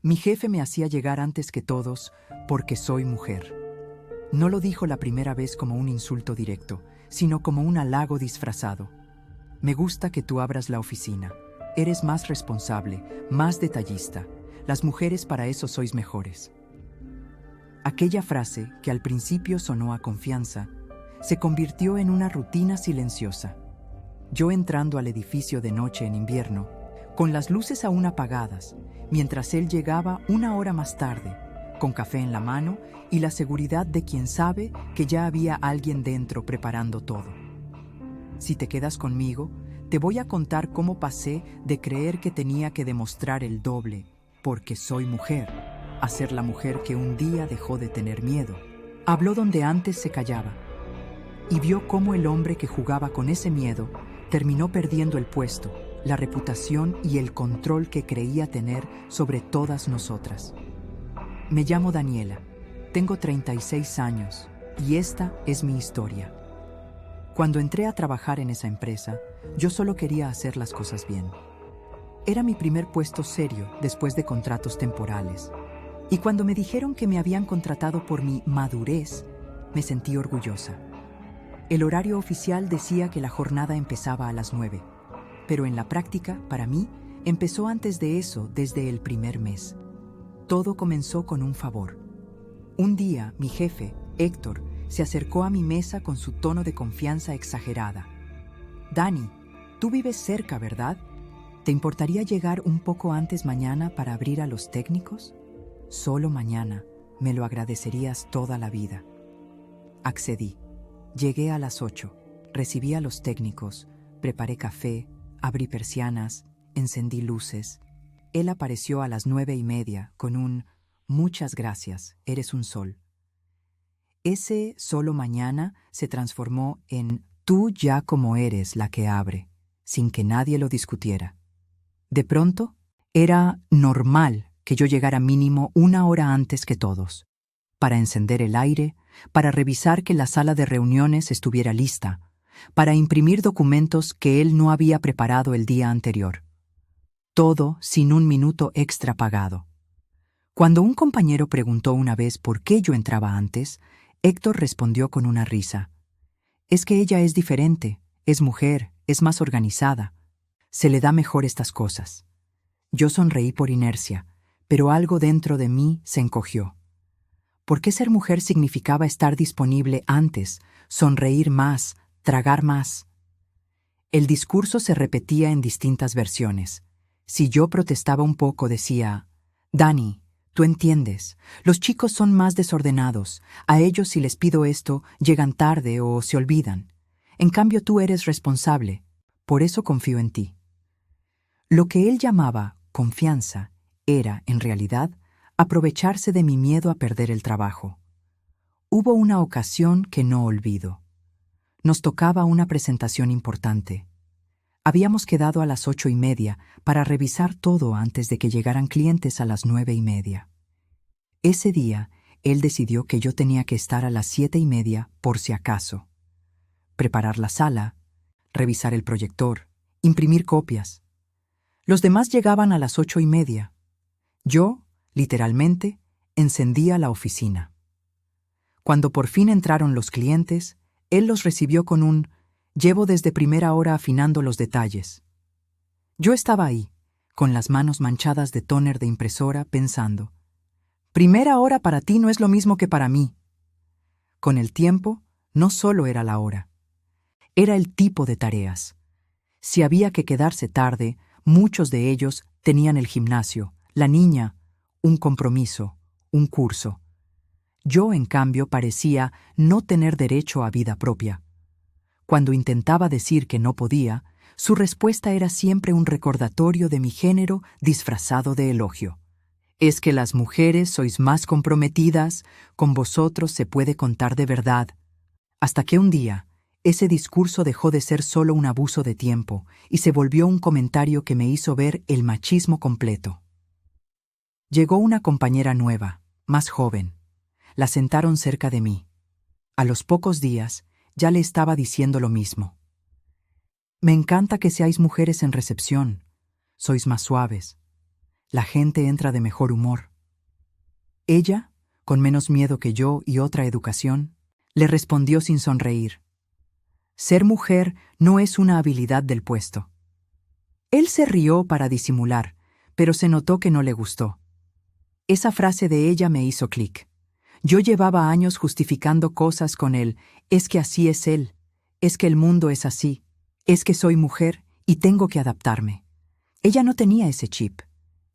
Mi jefe me hacía llegar antes que todos porque soy mujer. No lo dijo la primera vez como un insulto directo, sino como un halago disfrazado. Me gusta que tú abras la oficina. Eres más responsable, más detallista. Las mujeres para eso sois mejores. Aquella frase, que al principio sonó a confianza, se convirtió en una rutina silenciosa. Yo entrando al edificio de noche en invierno, con las luces aún apagadas, mientras él llegaba una hora más tarde, con café en la mano y la seguridad de quien sabe que ya había alguien dentro preparando todo. Si te quedas conmigo, te voy a contar cómo pasé de creer que tenía que demostrar el doble, porque soy mujer, a ser la mujer que un día dejó de tener miedo. Habló donde antes se callaba, y vio cómo el hombre que jugaba con ese miedo terminó perdiendo el puesto, la reputación y el control que creía tener sobre todas nosotras. Me llamo Daniela, tengo 36 años y esta es mi historia. Cuando entré a trabajar en esa empresa, yo solo quería hacer las cosas bien. Era mi primer puesto serio después de contratos temporales. Y cuando me dijeron que me habían contratado por mi madurez, me sentí orgullosa. El horario oficial decía que la jornada empezaba a las 9, pero en la práctica, para mí, empezó antes de eso, desde el primer mes. Todo comenzó con un favor. Un día, mi jefe, Héctor, se acercó a mi mesa con su tono de confianza exagerada. «Dani, tú vives cerca, ¿verdad? ¿Te importaría llegar un poco antes mañana para abrir a los técnicos? Solo mañana, me lo agradecerías toda la vida». Accedí. Llegué a las 8, recibí a los técnicos, preparé café, abrí persianas, encendí luces. Él apareció a las 9:30 con un «Muchas gracias, eres un sol». Ese «solo mañana» se transformó en «tú ya como eres la que abre», sin que nadie lo discutiera. De pronto, era normal que yo llegara mínimo una hora antes que todos, para encender el aire, para revisar que la sala de reuniones estuviera lista, para imprimir documentos que él no había preparado el día anterior. Todo sin un minuto extra pagado. Cuando un compañero preguntó una vez por qué yo entraba antes, Héctor respondió con una risa. «Es que ella es diferente, es mujer, es más organizada. Se le da mejor estas cosas». Yo sonreí por inercia, pero algo dentro de mí se encogió. ¿Por qué ser mujer significaba estar disponible antes, sonreír más, tragar más? El discurso se repetía en distintas versiones. Si yo protestaba un poco, decía: «Dani, tú entiendes, los chicos son más desordenados, a ellos si les pido esto, llegan tarde o se olvidan. En cambio tú eres responsable, por eso confío en ti». Lo que él llamaba confianza era, en realidad, aprovecharse de mi miedo a perder el trabajo. Hubo una ocasión que no olvido. Nos tocaba una presentación importante. Habíamos quedado a las 8:30 para revisar todo antes de que llegaran clientes a las 9:30. Ese día, él decidió que yo tenía que estar a las 7:30 por si acaso. Preparar la sala, revisar el proyector, imprimir copias. Los demás llegaban a las 8:30. Yo, literalmente, encendía la oficina. Cuando por fin entraron los clientes, él los recibió con un «Llevo desde primera hora afinando los detalles». Yo estaba ahí, con las manos manchadas de tóner de impresora, pensando: «Primera hora para ti no es lo mismo que para mí». Con el tiempo, no solo era la hora, era el tipo de tareas. Si había que quedarse tarde, muchos de ellos tenían el gimnasio, la niña, un compromiso, un curso. Yo, en cambio, parecía no tener derecho a vida propia. Cuando intentaba decir que no podía, su respuesta era siempre un recordatorio de mi género disfrazado de elogio. «Es que las mujeres sois más comprometidas, con vosotros se puede contar de verdad». Hasta que un día, ese discurso dejó de ser solo un abuso de tiempo y se volvió un comentario que me hizo ver el machismo completo. Llegó una compañera nueva, más joven. La sentaron cerca de mí. A los pocos días, ya le estaba diciendo lo mismo. «Me encanta que seáis mujeres en recepción. Sois más suaves. la gente entra de mejor humor. Ella, con menos miedo que yo y otra educación, le respondió sin sonreír. Ser mujer no es una habilidad del puesto. Él se rió para disimular, pero se notó que no le gustó. Esa frase de ella me hizo clic. Yo llevaba años justificando cosas con él, es que así es él, es que el mundo es así, es que soy mujer y tengo que adaptarme. Ella no tenía ese chip,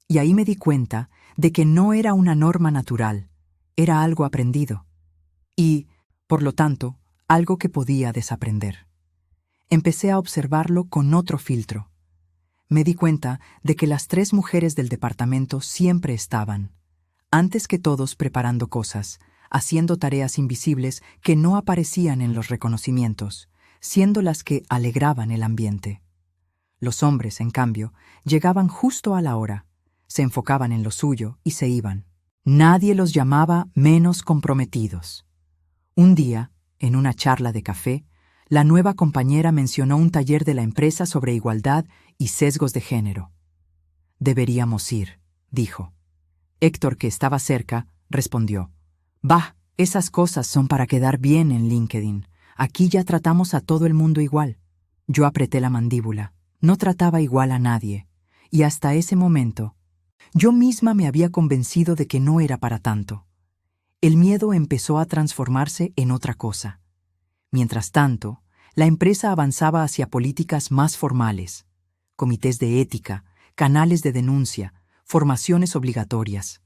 y ahí me di cuenta de que no era una norma natural, era algo aprendido. Y, por lo tanto, algo que podía desaprender. Empecé a observarlo con otro filtro. Me di cuenta de que las 3 mujeres del departamento siempre estaban, antes que todos, preparando cosas, haciendo tareas invisibles que no aparecían en los reconocimientos, siendo las que alegraban el ambiente. Los hombres, en cambio, llegaban justo a la hora, se enfocaban en lo suyo y se iban. Nadie los llamaba menos comprometidos. Un día, en una charla de café, la nueva compañera mencionó un taller de la empresa sobre igualdad y sesgos de género. Deberíamos ir, dijo. Héctor, que estaba cerca, respondió. Bah, esas cosas son para quedar bien en LinkedIn. Aquí ya tratamos a todo el mundo igual. Yo apreté la mandíbula. No trataba igual a nadie. Y hasta ese momento, yo misma me había convencido de que no era para tanto. El miedo empezó a transformarse en otra cosa. Mientras tanto, la empresa avanzaba hacia políticas más formales, comités de ética, canales de denuncia, formaciones obligatorias.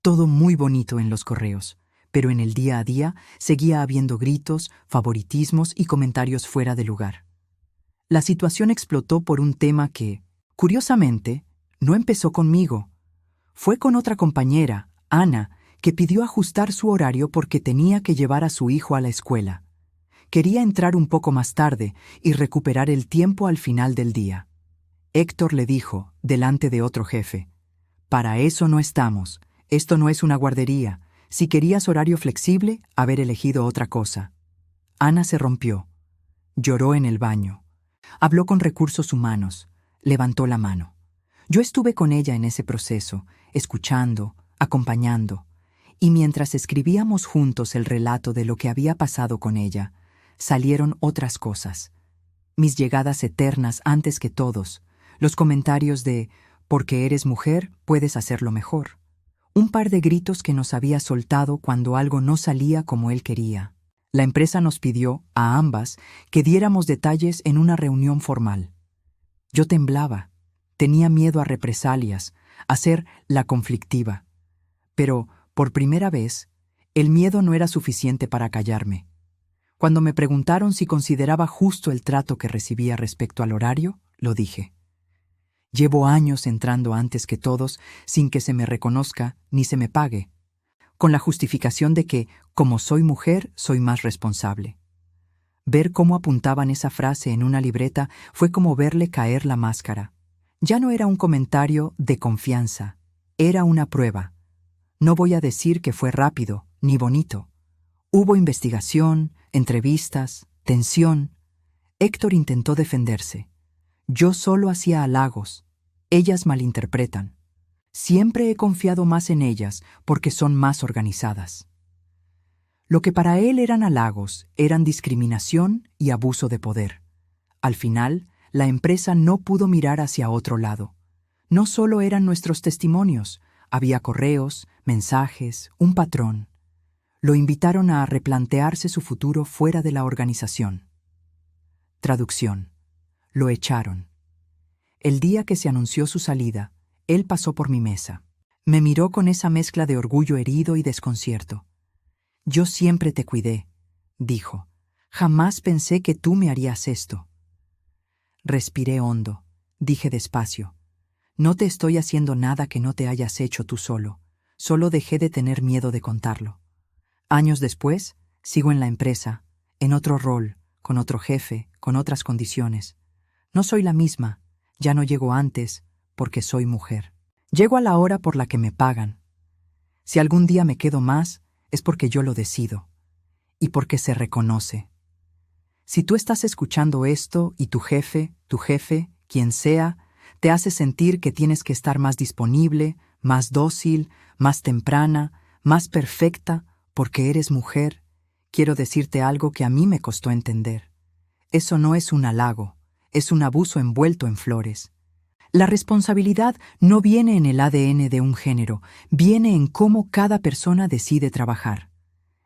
Todo muy bonito en los correos, pero en el día a día seguía habiendo gritos, favoritismos y comentarios fuera de lugar. La situación explotó por un tema que, curiosamente, no empezó conmigo. Fue con otra compañera, Ana, que pidió ajustar su horario porque tenía que llevar a su hijo a la escuela. Quería entrar un poco más tarde y recuperar el tiempo al final del día. Héctor le dijo, delante de otro jefe, «Para eso no estamos. Esto no es una guardería. Si querías horario flexible, haber elegido otra cosa». Ana se rompió. Lloró en el baño. Habló con recursos humanos. Levantó la mano. Yo estuve con ella en ese proceso, escuchando, acompañando. Y mientras escribíamos juntos el relato de lo que había pasado con ella, salieron otras cosas. Mis llegadas eternas antes que todos, los comentarios de «porque eres mujer, puedes hacerlo mejor». Un par de gritos que nos había soltado cuando algo no salía como él quería. La empresa nos pidió, a ambas, que diéramos detalles en una reunión formal. Yo temblaba, tenía miedo a represalias, a ser la conflictiva. Pero, por primera vez, el miedo no era suficiente para callarme. Cuando me preguntaron si consideraba justo el trato que recibía respecto al horario, lo dije. Llevo años entrando antes que todos sin que se me reconozca ni se me pague, con la justificación de que, como soy mujer, soy más responsable. Ver cómo apuntaban esa frase en una libreta fue como verle caer la máscara. Ya no era un comentario de confianza, era una prueba. No voy a decir que fue rápido, ni bonito. Hubo investigación, entrevistas, tensión. Héctor intentó defenderse. Yo solo hacía halagos. Ellas malinterpretan. Siempre he confiado más en ellas porque son más organizadas. Lo que para él eran halagos eran discriminación y abuso de poder. Al final, la empresa no pudo mirar hacia otro lado. No solo eran nuestros testimonios, había correos, mensajes, un patrón. Lo invitaron a replantearse su futuro fuera de la organización. Traducción. Lo echaron. El día que se anunció su salida, él pasó por mi mesa. Me miró con esa mezcla de orgullo herido y desconcierto. «Yo siempre te cuidé», dijo. «Jamás pensé que tú me harías esto». Respiré hondo. Dije despacio. «No te estoy haciendo nada que no te hayas hecho tú solo. Solo dejé de tener miedo de contarlo». Años después, sigo en la empresa, en otro rol, con otro jefe, con otras condiciones. No soy la misma, ya no llego antes, porque soy mujer. Llego a la hora por la que me pagan. Si algún día me quedo más, es porque yo lo decido, y porque se reconoce. Si tú estás escuchando esto y tu jefe, quien sea, Te hace sentir que tienes que estar más disponible, más dócil, más temprana, más perfecta, porque eres mujer. Quiero decirte algo que a mí me costó entender. Eso no es un halago, es un abuso envuelto en flores. La responsabilidad no viene en el ADN de un género, viene en cómo cada persona decide trabajar.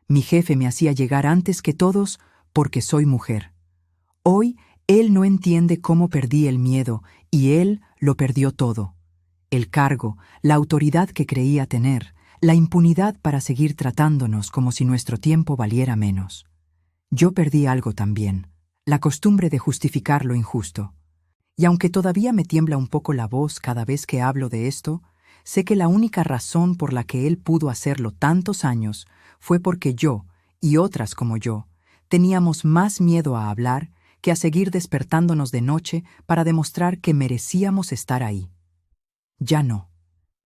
Mi jefe me hacía llegar antes que todos porque soy mujer. Hoy, él no entiende cómo perdí el miedo y él lo perdió todo. El cargo, la autoridad que creía tener, la impunidad para seguir tratándonos como si nuestro tiempo valiera menos. Yo perdí algo también, la costumbre de justificar lo injusto. Y aunque todavía me tiembla un poco la voz cada vez que hablo de esto, sé que la única razón por la que él pudo hacerlo tantos años fue porque yo, y otras como yo, teníamos más miedo a hablar que a seguir despertándonos de noche para demostrar que merecíamos estar ahí. Ya no.